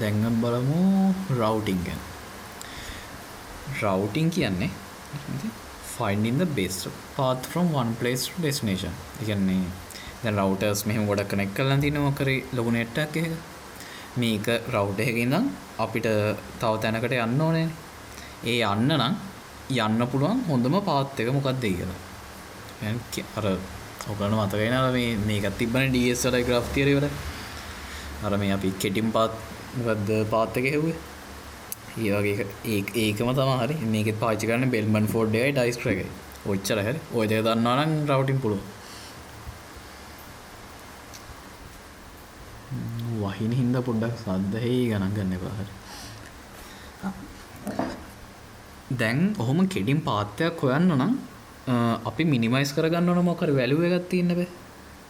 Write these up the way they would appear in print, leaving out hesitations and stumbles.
දැන් අපි බලමු routing ගැන. routing කියන්නේ finding the best path from one place to destination. ඒ කියන්නේ දැන් routers මෙහෙම ගොඩක් connect කරලා තියෙනවා මොකරි ලොකු network එකක. මේක router එකක ඉඳන් අපිට තව තැනකට යන්න ඕනේ. ඒ යන්න නම් යන්න පුළුවන් හොඳම path එක මොකක්ද කියලා. يعني අර ඔයගොල්ලෝ මතකයි නේද මේකත් තිබ්බනේ DSLR graph theory වල. අර මේ අපි කෙටිම path මොකද්ද path එක හෙව්වේ. ඒ වගේ ඒකම තමයි හරි. මේකෙත් පාවිච්චි කරන්නේ බෙල්මන් ෆෝඩ් එකයි ඩයිස්ට්‍රා එකයි. ඔච්චරයි හරි. ඔය දෙක දන්නවා නම් රවුටින් පුළුවන්. වහින හින්දා පොඩ්ඩක් සද්ද හේයි ගණන් ගන්න එපා හරි. දැන් ඔහොම කෙටින් පාත් එකක් හොයන්න නම් අපි මිනිමයිස් කරගන්න ඕන මොකක් හරි වැලියු එකක් තියෙන්න බෑ.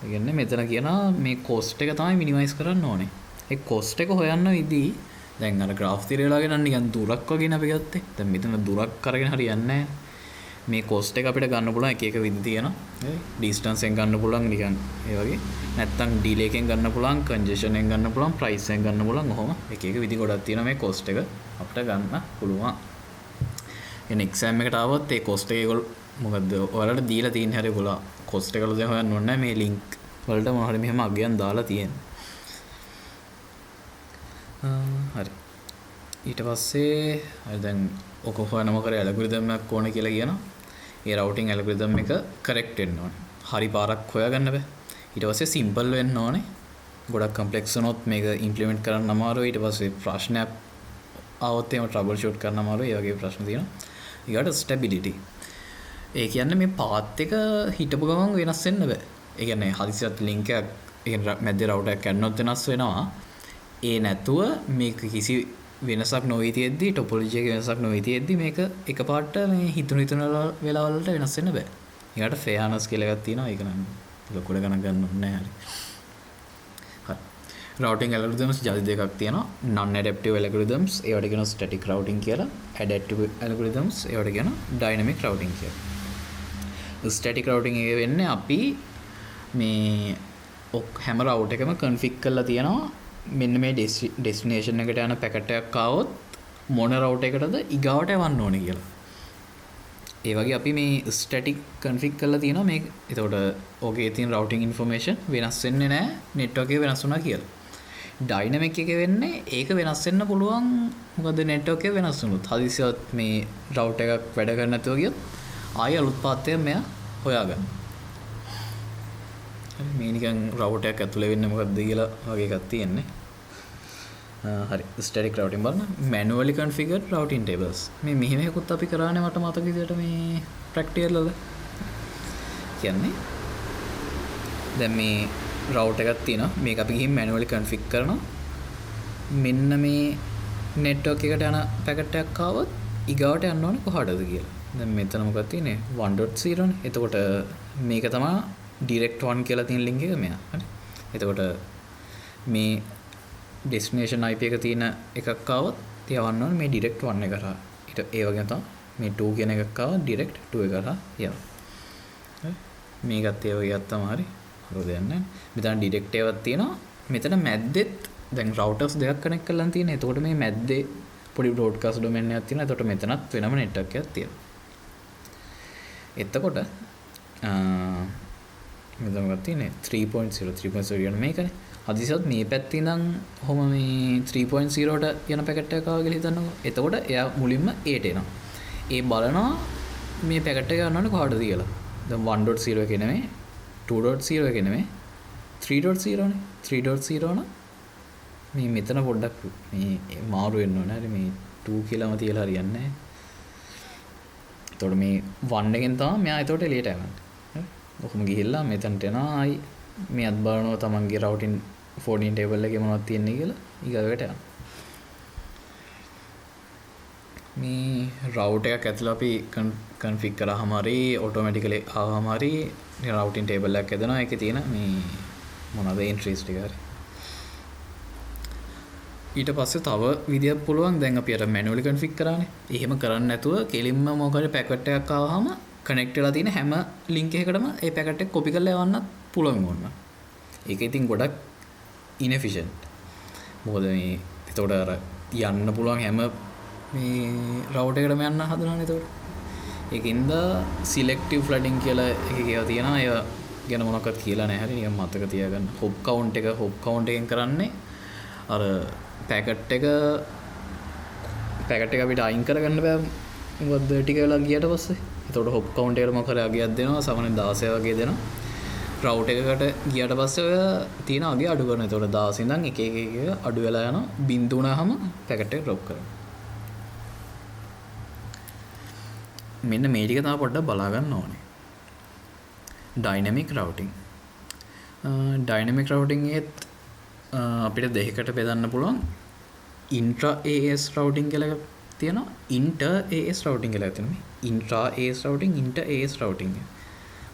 ඒ කියන්නේ මෙතන කියනවා මේ කොස්ට් එක තමයි මිනිමයිස් කරන්න ඕනේ. ඒ කොස්ට් එක හොයන්න විදිහ දැන් අර graph theory වලගෙන නම් නිකන් දුරක් වගේ නේ අපි ගත්තේ. දැන් මෙතන දුරක් අරගෙන හරියන්නේ නැහැ. මේ cost එක අපිට ගන්න පුළුවන් එක එක විදි තියෙනවා. හරි. distance එකෙන් ගන්න පුළුවන් නිකන් ඒ වගේ. නැත්තම් delay එකෙන් ගන්න පුළුවන්, congestion එකෙන් ගන්න පුළුවන්, price එකෙන් ගන්න පුළුවන්. ඔහොම එක එක විදි ගොඩක් තියෙනවා මේ cost එක අපිට ගන්න පුළුවන්. එන exam එකට ආවොත් ඒ cost එක ඒගොල්ලෝ මොකද්ද ඔයාලට දීලා තියෙන හැරි ඒගොල්ලෝ cost එක වල දැන් හොයන්න ඕනේ නැහැ. මේ link වලට මොනවා හරි මෙහෙම අගයන් දාලා තියෙනවා. හරි ඊට පස්සේ හරි දැන් ඔක හොයන මොකද ඇල්ගොරිතම් එකක් ඕන කියලා කියනවා. ඒ routing ඇල්ගොරිතම් එක correct වෙන්න ඕනේ. හරි පාරක් හොයාගන්න බෑ. ඊට පස්සේ simple වෙන්න ඕනේ. ගොඩක් complex වුණොත් මේක implement කරන්න අමාරුයි. ඊට පස්සේ ප්‍රශ්නයක් ආවොත් එහෙම trouble shoot කරන්න අමාරුයි. ඒ වගේ ප්‍රශ්න තියෙනවා. ඊට stability. ඒ කියන්නේ මේ path එක හිටපු ගමන් වෙනස් වෙන්න බෑ. ඒ කියන්නේ හදිසියට link එකක් ඒ මැද්දේ router එකක් කැඩුණොත් වෙනස් වෙනවා. ඒ නැතුව මේක කිසි වෙනසක් නොවී තියෙද්දි ටොපොලොජි එකේ වෙනසක් නොවී තියෙද්දි මේක එකපාරට මේ හිතුණු වෙලාවල් වලට වෙනස් වෙන්න බෑ. ඒකට fairness කියලා එකක් තියෙනවා. ඒක නම් ලොකුට ගණන් ගන්න ඕනේ නැහැ හරි. හරි. routing algorithms ජාති දෙකක් තියෙනවා. non adaptive algorithms ඒවට කියනවා static routing කියලා. adaptive algorithms ඒවට කියනවා dynamic routing කියලා. static routing එක වෙන්නේ අපි මේ හැම router එකම config කරලා තියෙනවා. මෙන්න මේ ඩෙස්ටිනේෂන් එකට යන පැකට් එකක් ආවොත් මොන රවුටර් එකටද ඊගාවට යවන්න ඕනේ කියලා. ඒ වගේ අපි මේ ස්ටැටික් කන්ෆිග් කරලා තියෙනවා මේක. එතකොට ඔකේ තියෙන routing information වෙනස් වෙන්නේ නැහැ network එක වෙනස් වුණා කියලා. dynamic එක වෙන්නේ ඒක වෙනස් වෙන්න පුළුවන් මොකද network එක වෙනස් වුණොත්. හදිසියවත් මේ router එකක් වැඩ කරන්නේ නැතුව ගියොත් ආයෙ අලුත් path එකක් මෙයා හොයාගන්න. හරි මේ නිකන් router එකක් ඇතුලේ වෙන්නේ මොකද්ද කියලා වගේ එකක් තියෙන්නේ. හරි static routing බලන්න manually configured routing tables මේ මෙහෙම එකකුත් අපි කරානේ මට මතක විදියට මේ practical වල කියන්නේ දැන් මේ router එකක් තියෙනවා මේක අපි ගිහින් manually config කරනවා මෙන්න මේ network එකට යන packet එකක් ආවොත් ඊගාවට යන්න ඕනේ කොහටද කියලා දැන් මෙතන මොකක්ද තියෙන්නේ 1.0 නේ එතකොට මේක තමයි direct 1 කියලා තියෙන link එක මෙයා හරි එතකොට මේ destination IP එක තියෙන එකක් ආවොත් යවන්න ඕනේ මේ direct 1 එක කරා. ඊට ඒ වගේම තමයි මේ 2 කියන එකක් ආවොත් direct 2 එක කරා යවන්න. හරි. මේකත් ඒ වගේ තමයි හරි. හරි දෙයක් නැහැ. මෙතන direct එකක් තියෙනවා. මෙතන මැද්දෙත් දැන් routers දෙකක් connect කරලා තියෙනවා. එතකොට මේ මැද්දේ පොඩි broadcast domain එකක් තියෙනවා. එතකොට මෙතනත් වෙනම network එකක් තියෙනවා. එතකොට මෙතන මොකක්ද තියෙන්නේ 3.0 කියන මේකනේ. හදිසියත් මේ පැත්තේ ඉඳන් කොහොම මේ 3.0ට යන පැකට් එකක් ආවා කියලා හිතන්නකෝ. එතකොට එයා මුලින්ම 8ට එනවා. ඒ බලනවා මේ පැකට් එක යනවනේ කොහටද කියලා. දැන් 1.0 එක නෙමෙයි 2.0 එක නෙමෙයි 3.0 නේ. 3.0 නම් මේ මෙතන පොඩ්ඩක් මේ මාරු වෙන්න ඕනේ. හරි මේ 2 කියලාම තියලා හරියන්නේ නැහැ. එතකොට මේ 1 එකෙන් තමයි මෙයා එතකොට එළියට යන්නේ. හරි. ඔහොම ගිහිල්ලා මෙතනට එනවා ආයි මෙයත් බලනවා තමන්ගේ routing 14 table එකේ මොනවද තියෙන්නේ කියලා ඊගාවට යනවා. මේ router එකක් ඇතුළේ අපි config කරාම හරි automatically ආවම හරි routing table එකක් හදනවා. ඒකේ තියෙන මේ මොනවද entries ටික හරි. ඊට පස්සේ තව විදියක් පුළුවන් දැන් අපි අර manually config කරානේ. එහෙම කරන්නේ නැතුව කෙලින්ම මොකද packet එකක් ආවම connect වෙලා තියෙන හැම link එකකටම ඒ packet එක copy කරලා යවන්නත් පුළුවන් වුණා. ඒක ඉතින් ගොඩක් inefficient. මොකද මේ එතකොට අර යන්න පුළුවන් හැම මේ රවුටර් එකටම යන්න හදනවනේ. එතකොට ඒකින්ද සිලෙක්ටිව් ෆ්ලඩින් කියලා එකක ඒවා තියෙනවා. ඒවා ගැන මොනවක්වත් කියලා නැහැ. හරි නිකන් මතක තියාගන්න. හොප් කවුන්ට් එකෙන් කරන්නේ අර පැකට් එක අපිට අයින් කරගන්න බෑ. මොකද ටික වෙලා ගියට පස්සේ. එතකොට හොප් කවුන්ට් එකට මොකද අගයක් දෙනවා. සාමාන්‍යයෙන් 16 වගේ දෙනවා. රවුට් එකකට ගියට පස්සේ ඔය තියෙන අගය අඩු කරනවා. එතකොට 16 ඉඳන් එක අඩු වෙලා යනවා. බින්දු වුණාම පැකට් එක ඩ්‍රොප් කරනවා. මෙන්න මේ ටික තමයි පොඩ්ඩක් බලා ගන්න ඕනේ. ඩයිනමික් රවුටින්. ඩයිනමික් රවුටින් එකත් අපිට දෙකකට බෙදන්න පුළුවන්. ඉන්ට්‍රා AS රවුටින් කියලා එකක් තියෙනවා. ඉන්ටර් AS රවුටින් කියලා එකක් තියෙනවා. ඉන්ට්‍රා AS රවුටින්, ඉන්ටර් AS රවුටින්.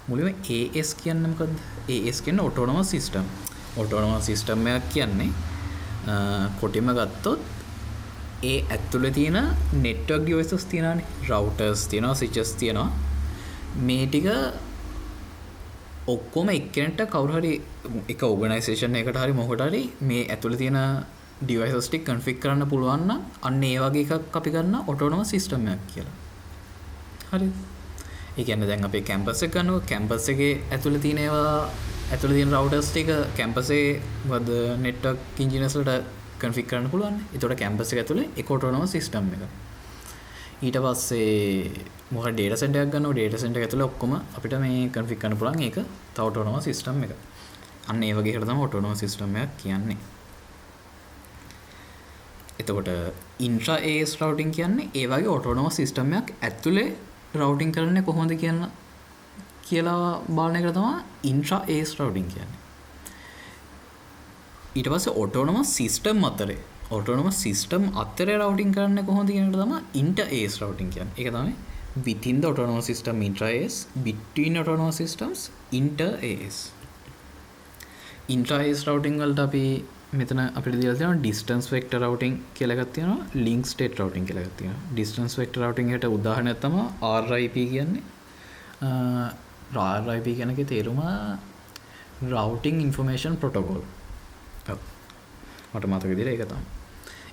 මුලින්ම AS කියන්නේ මොකද්ද? AS කියන්නේ ඔටෝනොමස් සිස්ටම්. ඔටෝනොමස් සිස්ටම් එකක් කියන්නේ කොටිම ගත්තොත් ඒ ඇතුලේ තියෙන නෙට්වර්ක් ඩිවයිසස් තියෙනවානේ. රවුටර්ස් තියෙනවා, ස්විචස් තියෙනවා. මේ ටික ඔක්කොම එක්කෙනෙක්ට කවුරු හරි එක ඕගනයිසේෂන් එකකට හරි මොකට හරි මේ ඇතුලේ තියෙන ඩිවයිසස් ටික කන්ෆිගර් කරන්න පුළුවන් නම් අන්න ඒ වගේ එකක් අපි ගන්න ඔටෝනොමස් සිස්ටම් එකක් කියලා. හරිද? ඒ කියන්නේ දැන් අපේ කැම්පස් එක ගන්නකො කැම්පස් එකේ ඇතුලේ තියෙන ඒවා ඇතුලේ තියෙන රවුටර්ස් ටික කැම්පස්ේ වද නෙට්වර්ක් ඉන්ජිනියර්ස් වලට කන්ෆිගර් කරන්න පුළුවන්. ඒතකොට කැම්පස් එක ඇතුලේ එක ඔටෝනොමස් සිස්ටම් එකක්. ඊට පස්සේ මොකද ඩේටා සෙන්ටර් එකක් ගන්නවා. ඩේටා සෙන්ටර් එක ඇතුලේ ඔක්කොම අපිට මේ කන්ෆිගර් කරන්න පුළුවන්. ඒක තව ඔටෝනොමස් සිස්ටම් එකක්. අන්න ඒ වගේ එකට තමයි ඔටෝනොමස් සිස්ටම් එකක් කියන්නේ. එතකොට ඉන්ට්‍රා AS රවුටින් කියන්නේ ඒ වගේ ඔටෝනොමස් සිස්ටම් එකක් ඇතුලේ රවුටින් කරන්නේ කොහොමද කියලා බලන එක තමයි ඉන්ට්‍රා AS රවුටින් කියන්නේ. ඊට පස්සේ ඔටෝනොමස් සිස්ටම් අතරේ රවුටින් කරන්නේ කොහොමද කියන එක තමයි ඉන්ටර් AS රවුටින් කියන්නේ. ඒක තමයි within the autonomous system intra AS, between autonomous systems inter AS. Intra AS routing වලට අපි මෙතන අපිට දීලා තියෙනවා distance vector routing කියලා එකක් තියෙනවා, link state routing කියලා එකක් තියෙනවා. distance vector routing එකට උදාහරණයක් තමයි RIP කියන්නේ. RIP කියන එකේ තේරුම routing information protocol. ඔව්. මට මතක විදිහට ඒක තමයි.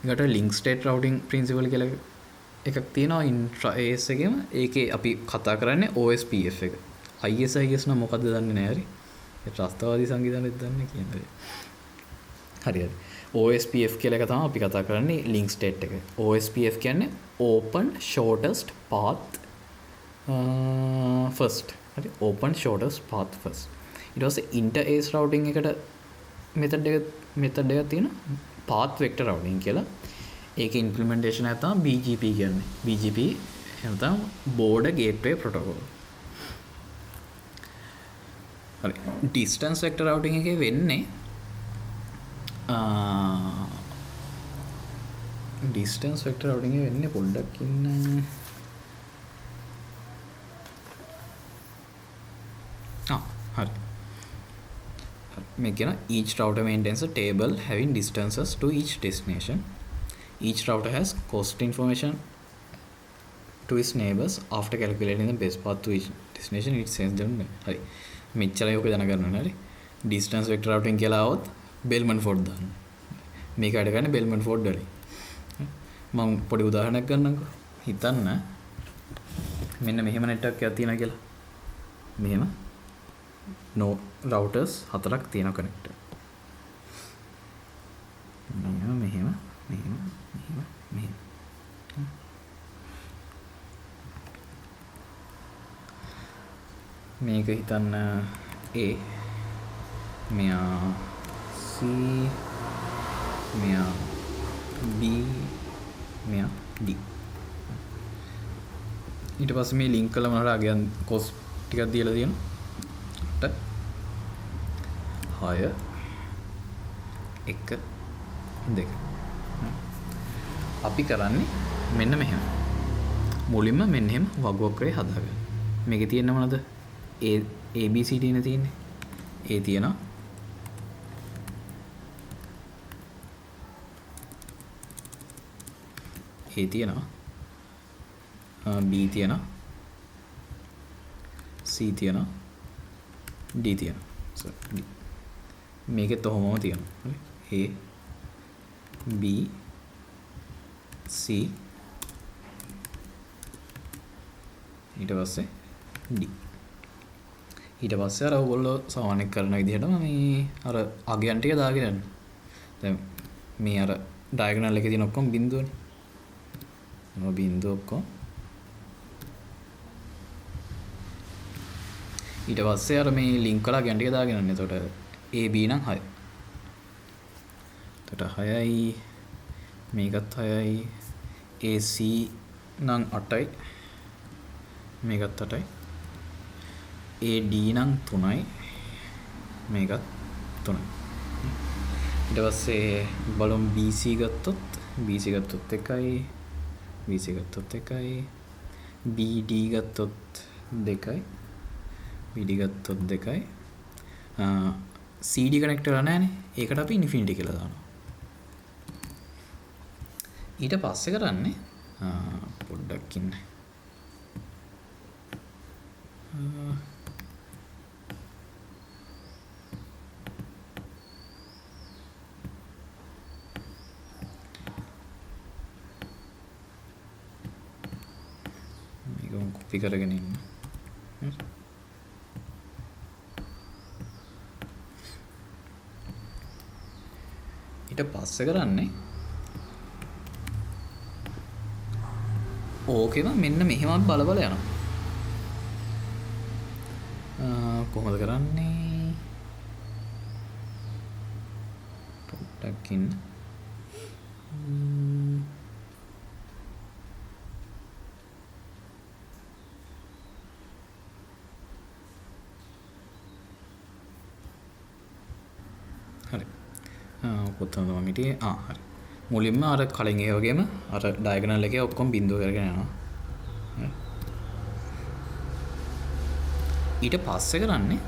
ඊකට link state routing principle කියලා එකක් තියෙනවා intra AS එකේම. ඒකේ අපි කතා කරන්නේ OSPF එක. IS නම් මොකද්ද දන්නේ නැහැ හරි. ඒ ත්‍රස්තවාදී සංවිධානයේද දන්නේ කියන්නේ. හරි. OSPF කියලා එක තමයි අපි කතා කරන්නේ link state එක. OSPF කියන්නේ open shortest path first. හරි. open shortest path first. ඊට පස්සේ inter AS routing එකට method එකක් තියෙනවා path vector routing කියලා. ඒක implementation එක තමයි BGP කියන්නේ. BGP එහෙනම් border gateway protocol. හරි. distance vector routing එකේ වෙන්නේ distance vector routing එකේ වෙන්නේ පොඩ්ඩක් ඉන්න හරි. මේ කියන each router maintains a table having distances to each destination. Each router has cost information to its neighbors after calculating the best path to each destination. It sends them. හරි. මෙච්චරයි ඔක දැනගන්න ඕනේ. හරි. distance vector routing කියලා આવොත් බෙල්මන් Ford දාන්න. මේක අඩ ගන්න බෙල්මන් ෆෝඩ් වලින්. මම පොඩි උදාහරණයක් ගන්නම්කෝ. හිතන්න මෙන්න මෙහෙම network එකක් තියෙනවා කියලා. මෙහෙම no routers හතරක් තියෙනවා connector. මෙහෙම මේක හිතන්න A මෙයා C මෙයා B මෙයා D. ඊට පස්සේ මේ link කළම හරහා ගියන් cost ටිකක් දීලා තියෙනවා. 6 1 2. අපි කරන්නේ මෙන්න මෙහෙම. මුලින්ම මෙන්න එහෙම වගුවක්‍රේ හදාගන්න. මේකේ තියෙන මොනවද? ABCD නේ තියෙන්නේ. A තියෙනවා. A තියෙනවා. B තියෙනවා. C තියෙනවා. D තියෙනවා. So D. මේකෙත් ඔහොමම තියෙනවා. හරි. A B C ඊට පස්සේ D. ඊට පස්සේ අර ඔයගොල්ලෝ සාමාන්‍ය කරන විදිහටම මේ අර අගයන් ටික දාගෙන යන්න. දැන් මේ අර ඩයගනල් එකේ තියෙන ඔක්කොම බිඳුවනේ. මොන බිඳුව ඔක්කොම. ඊට පස්සේ අර මේ ලින්ක් වල අගයන් ටික දාගෙන යන්න. එතකොට AB නම් 6. එතකොට 6යි මේකත් 6යි AC නම් 8යි මේකත් 8යි AD නම් 3යි මේකත් 3යි. ඊට පස්සේ බලමු BC ගත්තොත් 1යි BC ගත්තොත් 1යි BD ගත්තොත් 2යි BD ගත්තොත් 2යි CD කනෙක්ට් කරලා නැහැනේ. ඒකට අපි ඉන්ෆිනිටි කියලා දානවා. ඊට පස්සේ කරන්නේ පොඩ්ඩක් ඉන්න. මේක කොපි කරගෙන ඉන්න. ඊට පස්සේ කරන්නේ ඕකෙම මෙන්න මෙහෙමත් බල බල යනවා. කොහොමද කරන්නේ? පොඩ්ඩක් ඉන්න. හරි. කොතනද මම හිටියේ? හරි. මුලින්ම අර කලින් ඒ වගේම අර ඩයගනල් එකේ ඔක්කොම බිඳුව කරගෙන යනවා. ඊට පස්සේ කරන්නේ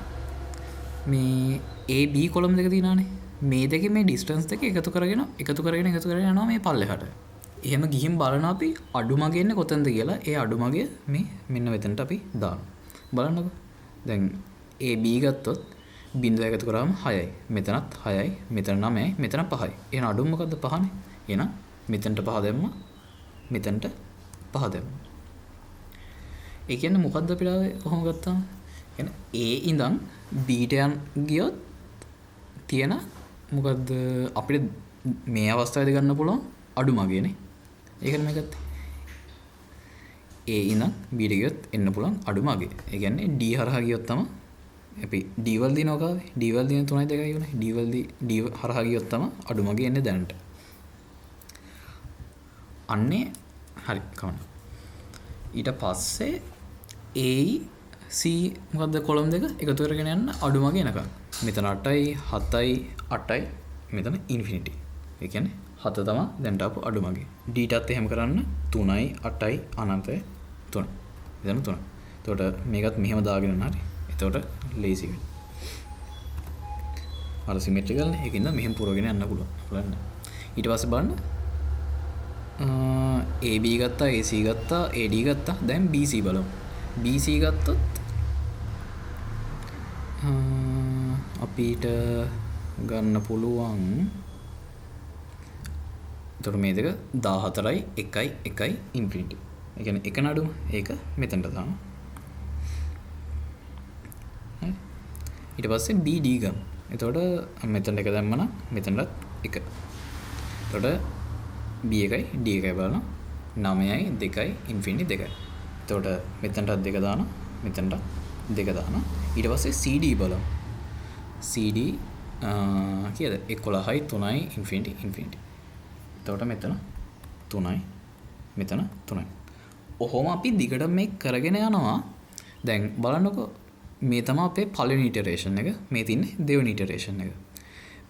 මේ AB කොලම් දෙක තියෙනවානේ. මේ දෙකේ මේ ඩිස්ටන්ස් දෙක එකතු කරගෙන යනවා මේ පල්ලෙහාට. එහෙම ගිහින් බලනවා අපි අඩුමග එන්නේ කොතනද කියලා. ඒ අඩුමග මේ මෙන්න මෙතනට අපි දානවා. බලන්නකෝ. දැන් AB ගත්තොත් බිඳුව එකතු කරාම 6යි. මෙතනත් 6යි. මෙතන 9යි. මෙතන 5යි. එහෙනම් අඩුම මොකද්ද? 5නේ. එහෙනම් මෙතනට 5 දැම්මා. මෙතනට 5 දැම්මා. ඒ කියන්නේ මොකද්ද අපිට කොහොම ගත්තාම? කියන්නේ A ඉඳන් B ට යන ගියොත් තියෙන මොකද්ද අපිට මේ අවස්ථාවේදී ගන්න පුළුවන් අඩුමගේනේ. ඒකනේ මේ ගත්තේ. A ඉඳන් B ට ගියොත් එන්න පුළුවන් අඩුමගේ. ඒ කියන්නේ D හරහා ගියොත් තමයි අපි D වල දිනව කාවේ D වල දින 3යි 2යි උනේ D වල D හරහා ගියොත් තමයි අඩුමගේ එන්නේ දැනට. අන්නේ හරි කවන්න. ඊට පස්සේ A C මොකද්ද කොලම් දෙක එකතු කරගෙන යන්න අඩුමගේ එනකම්. මෙතන 8යි 7යි 8යි මෙතන ඉන්ෆිනිටි. ඒ කියන්නේ 7 තමයි දැන්ට ආපු අඩුමගේ. D ටත් එහෙම කරන්න 3යි 8යි අනන්තය 3. මෙතන 3. එතකොට මේකත් මෙහෙම දාගෙන යන්න හරි. එතකොට ලේසි වෙනවා. අර සිමෙට්‍රිකල් නේ. ඒකින්ද මෙහෙම පුරවගෙන යන්න පුළුවන්. බලන්න. ඊට පස්සේ බලන්න AB ගත්තා, AC ගත්තා, AD ගත්තා. දැන් BC බලමු. BC ගත්තොත් අපිට ගන්න පුළුවන්. එතකොට මේ දෙක 14යි 1යි 1යි ඉන්ෆිනිටි. ඒ කියන්නේ එක නඩුම. ඒක මෙතනට දානවා. ඊට පස්සේ BD ගමු. එතකොට මෙතන එක දැම්ම නම් මෙතනත් 1. එතකොට B1යි D1යි බලනවා 9යි 2යි ඉන්ෆිනිටි 2යි. එතකොට මෙතනටත් 2 දානවා මෙතනට 2 දානවා. ඊට පස්සේ CD බලමු. CD කීයද? 11යි 3යි ඉන්ෆිනිටි. එතකොට මෙතන 3යි මෙතන 3යි. ඔහොම අපි දිගට මේ කරගෙන යනවා. දැන් බලන්නකෝ මේ තමයි අපේ පළවෙනි ඉටරේෂන් එක. මේ තින්නේ දෙවෙනි ඉටරේෂන් එක.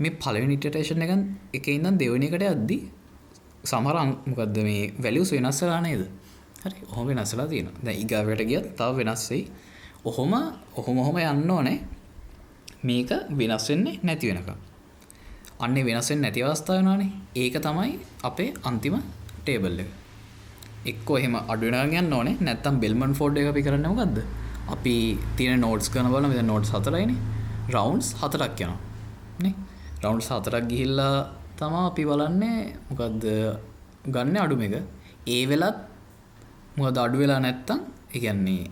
මේ පළවෙනි ඉටරේෂන් එකේ ඉඳන් දෙවෙනි එකට යද්දි සමහර මොකද්ද මේ වැලියුස් වෙනස් වෙලා නේද? හරි. ඔහොම වෙනස් වෙලා තියෙනවා. දැන් ඊගාවට ගියත් තව වෙනස් වෙයි. ඔහොම යන්න ඕනේ. මේක වෙනස් වෙන්නේ නැති වෙනකම්. අන්නේ වෙනස් වෙන්නේ නැති අවස්ථාව වෙනවානේ. ඒක තමයි අපේ අන්තිම ටේබල් එක. එක්කෝ එහෙම අඩු වෙනකම් යන්න ඕනේ. නැත්තම් බෙල්මන් ෆෝඩ් එක අපි කරන්නේ මොකද්ද? අපි තියෙන නෝට්ස් කරන බලන්න. මෙතන නෝට්ස් 4යිනේ. රවුන්ඩ්ස් 4ක් යනවා. නේ? රවුන්ඩ්ස් 4ක් ගිහිල්ලා තමයි අපි බලන්නේ මොකද්ද ගන්න අඩුම එක. ඒ වෙලත් මොකද අඩු වෙලා නැත්තම් ඒ කියන්නේ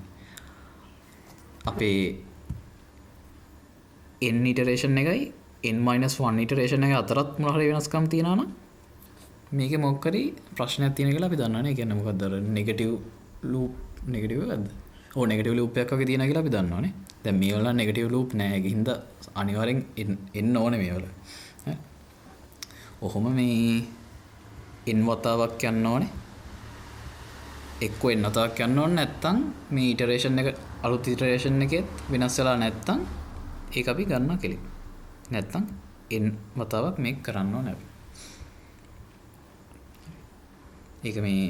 අපේ n iteration එකයි n-1 iteration එක අතරත් මොන හරි වෙනස්කම් තියෙනවා නම් මේකේ මොකක් හරි ප්‍රශ්නයක් තියෙන කියලා අපි දන්නවනේ. ඒ කියන්නේ මොකක්ද අර නෙගටිව් ලූප් නෙගටිව් එකක්ද? ඔව් නෙගටිව් ලූප් එකක් වගේ තියෙනවා කියලා අපි දන්නවනේ. දැන් මේ වල නෙගටිව් ලූප් නෑ. ඒකින්ද අනිවාර්යෙන් එන්න ඕනේ මේ වල. හරි. ඔහොම මේ n වතාවක් යන්න ඕනේ. එක්ක n වතාවක් යන්න ඕනේ නැත්තම් මේ iteration එක අලුත් iteration එකෙත් වෙනස් වෙලා නැත්තම් ඒක අපි ගන්නවා කෙලි. නැත්තම් n වතාවක් මේක කරන්න ඕනේ අපි. ඒක මේ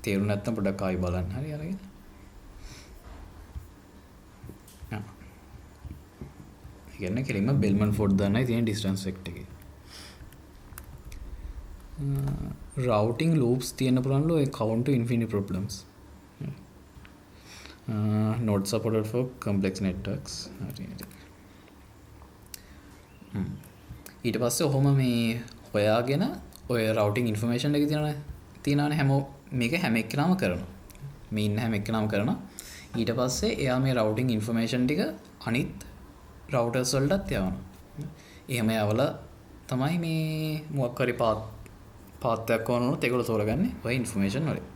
තේරුම් නැත්තම් පොඩ්ඩක් ආයි බලන්න. හරි අරගෙන. ආ. කියන්නේ කෙලින්ම බෙල්මන් ෆෝඩ් දාන්නයි තියෙන ඩිස්ටන්ස් වෙක්ටර් එකේ. routing loops තියෙන පුරන්ලු ඒ count to infinity problems. Not supported for complex networks. ඊට පස්සේ ඔහොම මේ හොයාගෙන ඔය routing information එක තියෙනවනේ හැමෝ මේක හැම එක්කනම කරනවා. මේ ඉන්න හැම එක්කනම කරනවා. ඊට පස්සේ එයා මේ routing information ටික අනිත් routers වලටත් යවනවා. එහෙම යවලා තමයි මේ මොකක් හරි path එකක් වුණොත් ඒගොල්ලෝ තෝරගන්නේ ඔය information වලින්.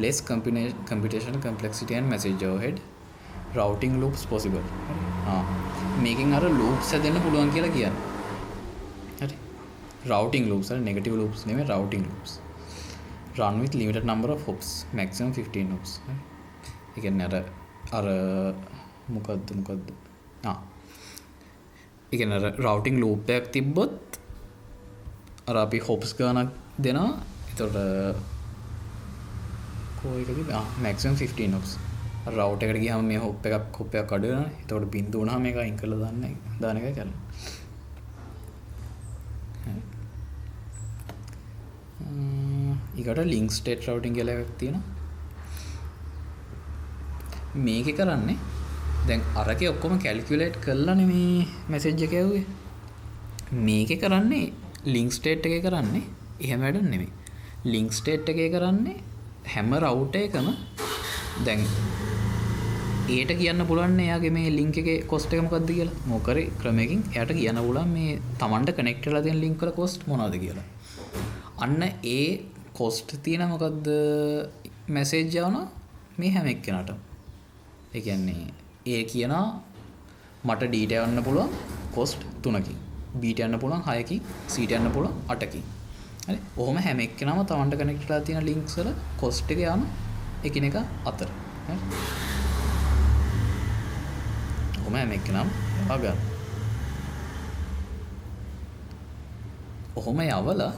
Less computational complexity and message overhead. Routing loops possible. මේකෙන් අර loops හැදෙන්න පුළුවන් කියලා කියන්නේ. හරි. Routing loops are negative loops නෙමෙයි routing loops. Run with limited number of hops, maximum 15 hops. ඒ කියන්නේ අර මොකද්ද? ඒ කියන්නේ අර routing loop එකක් තිබ්බොත් අර අපි hops ගානක් දෙනවා. එතකොට කොයිකද? maximum 15 hops. router එකට ගියාම මේ hop එකක් අඩු වෙනවා. එතකොට බින්දුව වුණාම මේක අයින් කරලා දාන එකයි කරන්නේ. ඊකට link state routing කියලා එකක් තියෙනවා. මේකේ කරන්නේ දැන් අරකේ ඔක්කොම calculate කරලානේ මේ message එක යවුවේ. මේකේ කරන්නේ link state එකේ කරන්නේ එහෙම වැඩක් නෙමෙයි. link state එකේ කරන්නේ හැම router එකම දැන් ඒට කියන්න පුළුවන් එයාගේ මේ link එකේ cost එක මොකක්ද කියලා. මොකරි ක්‍රමයකින් එයාට කියන්න පුළුවන් මේ Tamanට connect වෙලා තියෙන link වල cost මොනවද කියලා. අන්න ඒ cost තියෙන මොකද්ද message යවනවා මේ හැම එක්කෙනාට. ඒ කියන්නේ ඒ කියනවා මට D ට යවන්න පුළුවන් cost 3කින්. B ට යන්න පුළුවන් 6කින්. C ට යන්න පුළුවන් 8කින්. හරි. ඔහොම හැම එක්කෙනාම Tamanට connect වෙලා තියෙන links වල cost එක යන එකිනෙක අතර. හරි. ඔහොම හැම එක්කෙනාම අගන. ඔහොම යවලා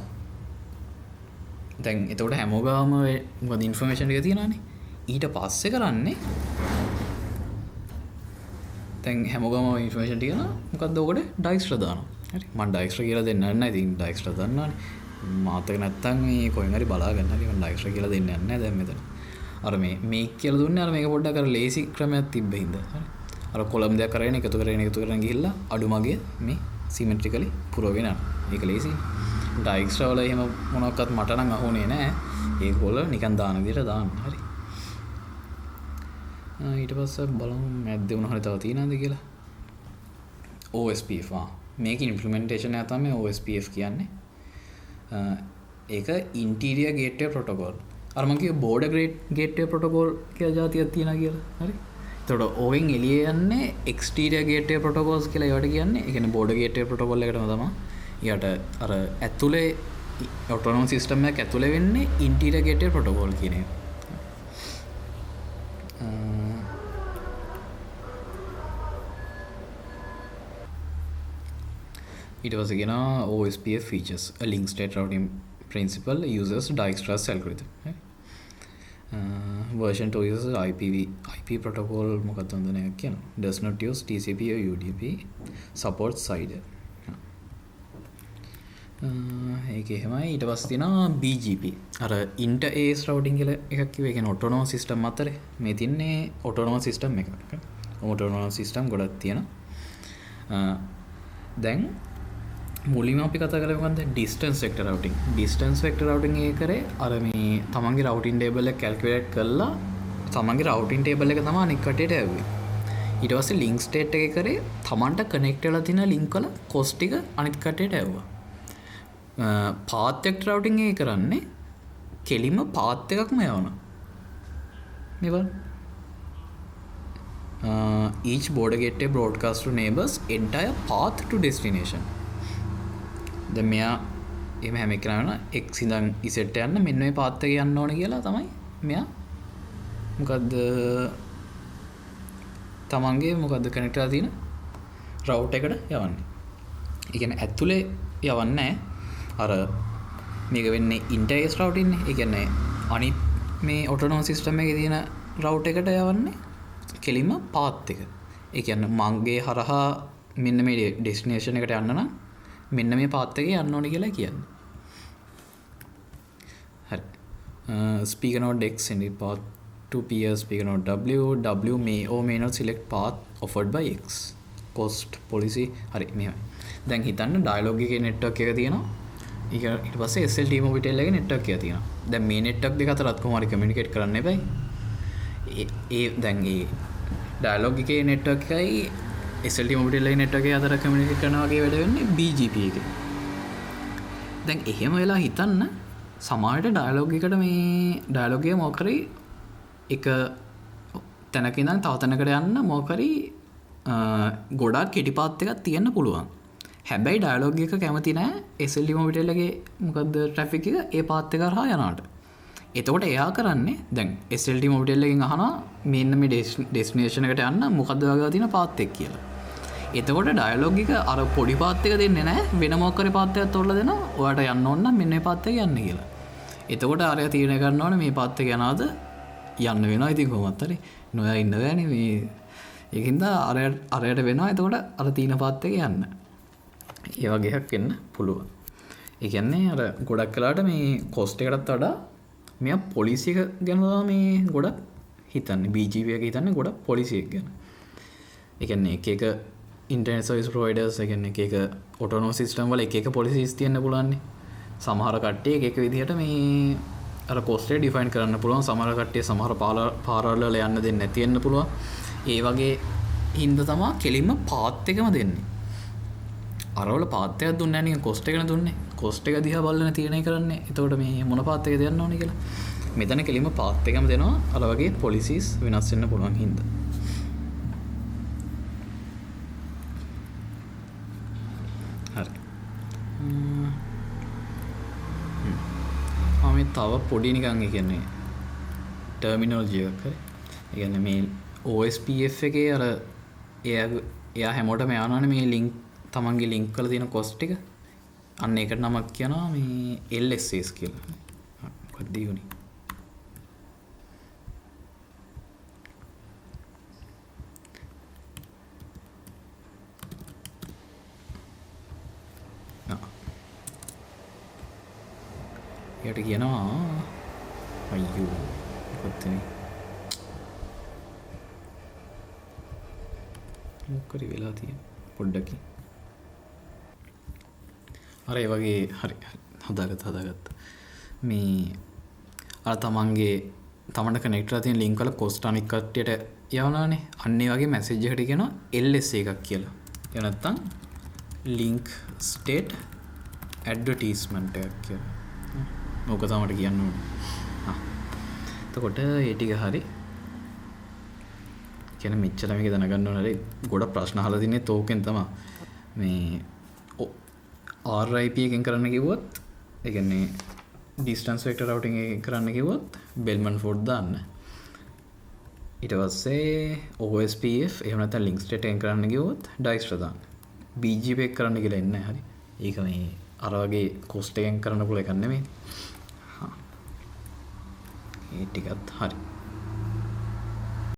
දැන් එතකොට හැමෝගාම මොකද ඉන්ෆර්මේෂන් ටික තියෙනවානේ. ඊට පස්සේ කරන්නේ දැන් හැමෝගාම ඉන්ෆර්මේෂන් ටික නා මොකද්ද ඔකට ඩයික්ස්ට්‍රා දානවා. හරි. මම ඩයික්ස්ට්‍රා කියලා දෙන්නේ නැහැ. ඉතින් ඩයික්ස්ට්‍රා දන්නවනේ. මාතක නැත්තම් මේ කොහෙන් හරි බලාගන්න. හරි. මම ඩයික්ස්ට්‍රා කියලා දෙන්නේ නැහැ දැන් මෙතන. අර මේ කියලා දුන්නේ අර මේක පොඩ්ඩක් අර ලේසි ක්‍රමයක් තිබ්බ හින්දා. හරි. අර කොලම් දෙයක් කරගෙන එකතු කරගෙන ගිහිල්ලා අඩුමගේ මේ සිමෙට්‍රිකලි පුරවගෙන යනවා. මේක ලේසි. ඩයික්ස්ට්‍රා වල එහෙම මොනවාක්වත් මට නම් අහුනේ නැහැ. ඒකවල නිකන් දාන විදිහට දාන්න. හරි. ඊට පස්සේ බලමු මැද්දේ මොන හරි තව තියෙනවද කියලා. OSPF මේක ඉම්ප්ලිමන්ටේෂන් එක තමයි OSPF කියන්නේ. ඒක ඉන්ටීරියර් ගේට්වේ ප්‍රොටෝකෝල්. අර මම කිව්ව බෝඩර් ගේට්වේ ප්‍රොටෝකෝල් කියලා જાතියක් තියෙනවා කියලා. හරි. එතකොට ඕවෙන් එළියේ යන්නේ එක්ස්ටීරියර් ගේට්වේ ප්‍රොටෝකෝල්ස් කියලා ඒවට කියන්නේ. ඒ කියන්නේ බෝඩර් ගේට්වේ ප්‍රොටෝකෝල් එකටම තමයි. ඊට අර ඇතුලේ ඔටෝනොමස් සිස්ටම් එකක් ඇතුලේ වෙන්නේ ඉන්ටීරියර් ගේට්වේ ප්‍රොටෝකෝල් කියන එක. It was again OSPF features. A link state routing principle uses Dijkstra's algorithm. Right? Version 2 uses IP protocol. Does not use TCP or UDP. Supports CIDR. ඒක එහෙමයි. ඊට පස්සේ තියෙනවා BGP. අර inter AS routing කියලා එකක් කිව්වේ. ඒ කියන්නේ autonomous system අතරේ මේ තින්නේ autonomous system එකක්. autonomous system ගොඩක් තියෙනවා. දැන් මුලින්ම අපි කතා කරේ මොකද්ද? distance vector routing. distance vector routing එක කරේ අර මේ තමන්ගේ routing table එක calculate කරලා තමන්ගේ routing table එක තමයි අනික් කටේට ඇව්වේ. ඊට පස්සේ link state එක කරේ තමන්ට connect වෙලා තියෙන link වල cost ටික අනිත් කටේට ඇව්වා. path vector routing එක කරන්නේ කෙලින්ම path එකක්ම යවනවා. මේ බලන්න. each border gateway broadcast to neighbors entire path to destination. දැන් මෙයා එහෙම හැම එකනම x ඉඳන් z යන්න මෙන්න මේ පාත් එක යන්න ඕනේ කියලා තමයි මෙයා මොකද්ද තමන්ගේ මොකද්ද කනෙක්ට් කරලා තියෙන රවුට් එකට යවන්නේ. ඒ කියන්නේ ඇතුලේ යවන්නේ අර මේක වෙන්නේ ඉන්ටර්ෆේස් රවුට් ඉන්නේ. ඒ කියන්නේ අනිත් මේ ඔටෝනොමස් සිස්ටම් එකේ තියෙන රවුට් එකට යවන්නේ කෙලින්ම පාත් එක. ඒ කියන්නේ මගේ හරහා මෙන්න මේ ඩෙස්ටිනේෂන් එකට යන්න නම් මෙන්න මේ පාත් එකේ යන්න ඕනේ කියලා කියන්නේ. හරි. speaker node x send it path to peer speaker node w may or may not select path offered by x cost policy. හරි මෙහෙමයි. දැන් හිතන්න ඩයලොග් එකේ network එක තියෙනවා. ඊට පස්සේ SLT Mobitel එකේ network එක තියෙනවා. දැන් මේ network දෙක අතරත් කොහොම හරි communicate කරන්න එපයි. ඒ දැන් ඒ ඩයලොග් එකේ network එකයි SLT Mobitel එකේ network එක අතර communicate කරනවා වගේ වැඩ වෙන්නේ BGP එකේ. දැන් එහෙම වෙලා හිතන්න සමහරට ඩයලොග් එකට මේ ඩයලොග් එක මොකක් කරේ එක තැනක ඉඳන් තව තැනකට යන්න මොකක් කරේ ගොඩාක් කෙටි පාත් එකක් තියෙන්න පුළුවන්. හැබැයි ඩයලොග් එක කැමති නැහැ SLT Mobitel එකේ මොකද්ද ට්‍රැෆික් එක ඒ පාත් එක කරහා යනවාට. එතකොට එයා කරන්නේ දැන් SLT Mobitel එකෙන් අහනවා මෙන්න මේ ඩෙස්ටිනේෂන් එකට යන්න මොකද්ද වගේ තියෙන පාත් එක කියලා. එතකොට ඩයලොග් එක අර පොඩි පාත් එක දෙන්නේ නැහැ වෙන මොකක් කරේ පාත් එකක් තෝරලා දෙනවා. ඔයාට යන්න ඕන නම් මෙන්න මේ පාත් එක යන්න කියලා. එතකොට ආරයා තීරණය කරනවා මේ පාත් එක යනවාද යන්න වෙනවා. ඉතින් කොහොමත් හරි නොයා ඉන්න බෑනේ මේ ඒකින්ද අරයට වෙනවා. එතකොට අර තීන පාත් එක යන්න. ඒ වගේ එකක් වෙන්න පුළුවන්. ඒ කියන්නේ අර ගොඩක් කලාට මේ කොස්ට් එකටත් වඩා මෙයා පොලිසි එක ගැන මේ ගොඩක් හිතන්නේ. BGP එක හිතන්නේ ගොඩක් පොලිසි එක ගැන. ඒ කියන්නේ එක එක ඉන්ටර්නෙට් සර්විස් ප්‍රොවයිඩර්ස් ඒ කියන්නේ එක එක ඔටෝනොමස් සිස්ටම් වල එක එක පොලිසිස් තියෙන්න පුළුවන් නේ. සමහර කට්ටිය එක එක විදිහට මේ අර කොස්ට් එක ඩිෆයින් කරන්න පුළුවන්. සමහර කට්ටිය සමහර පාරවල් වල යන්න දෙන්නේ නැති වෙන්න පුළුවන්. ඒ වගේ හින්දා තමයි කෙලින්ම පාත් එකම දෙන්නේ. අරවල පාත් එකක් දුන්නේ නැහැ නේ කොස්ට් එකනේ දුන්නේ. කොස්ට් එක දිහා බලලා තීරණය කරන්නේ. එතකොට මේ මොන පාත් එකද යන්න ඕනේ කියලා. මෙතන කෙලින්ම පාත් එකම දෙනවා. අර වගේ පොලිසිස් වෙනස් වෙන්න පුළුවන් හින්දා. හරි. මේ තව පොඩි නිකන් ඒ කියන්නේ ටර්මිනොලොජි එකක් හරි. ඒ කියන්නේ මේ OSPF එකේ අර එයා හැමෝටම යනවනේ මේ ලින්ක් තමන්ගේ ලින්ක් කරලා තියෙන කොස්ට් එක. අන්න ඒකට නමක් කියනවා මේ LSS කියලා. මොකක්ද ඊුනේ? යට කියනවා අයියෝ මොකක්ද මේ මොකරි වෙලා තියෙන පොඩ්ඩකින් අර ඒ වගේ හරි හදාගත්ත මේ අර තමන්ට කනෙක්ට් කරලා තියෙන ලින්ක් වල කොස්ට් අනික් කට්ටියට යවනවානේ. අන්න ඒ වගේ මැසේජ් එකකට කියනවා LSA එකක් කියලා. ඒ නැත්තම් link state advertisement එකක් කියලා. ඕක තමයි කියන්න ඕනේ. එතකොට ඒ ටික හරි. කියන්නේ මෙච්චර මේක දැනගන්න ඕනේ. ගොඩක් ප්‍රශ්න අහලා තින්නේ තෝකෙන් තමයි. මේ RIP එකෙන් කරන්න කිව්වොත් ඒ කියන්නේ distance vector routing එකෙන් කරන්න කිව්වොත් Bellman Ford දාන්න. ඊට පස්සේ OSPF එහෙම නැත්නම් link state එකෙන් කරන්න කිව්වොත් Dijkstra දාන්න. BGP එක කරන්න කියලා එන්නේ හරි. ඒක මේ අර වගේ cost එකෙන් කරන්න පුළුවන් එකක් නෙමෙයි. ඒ ටිකත් හරි.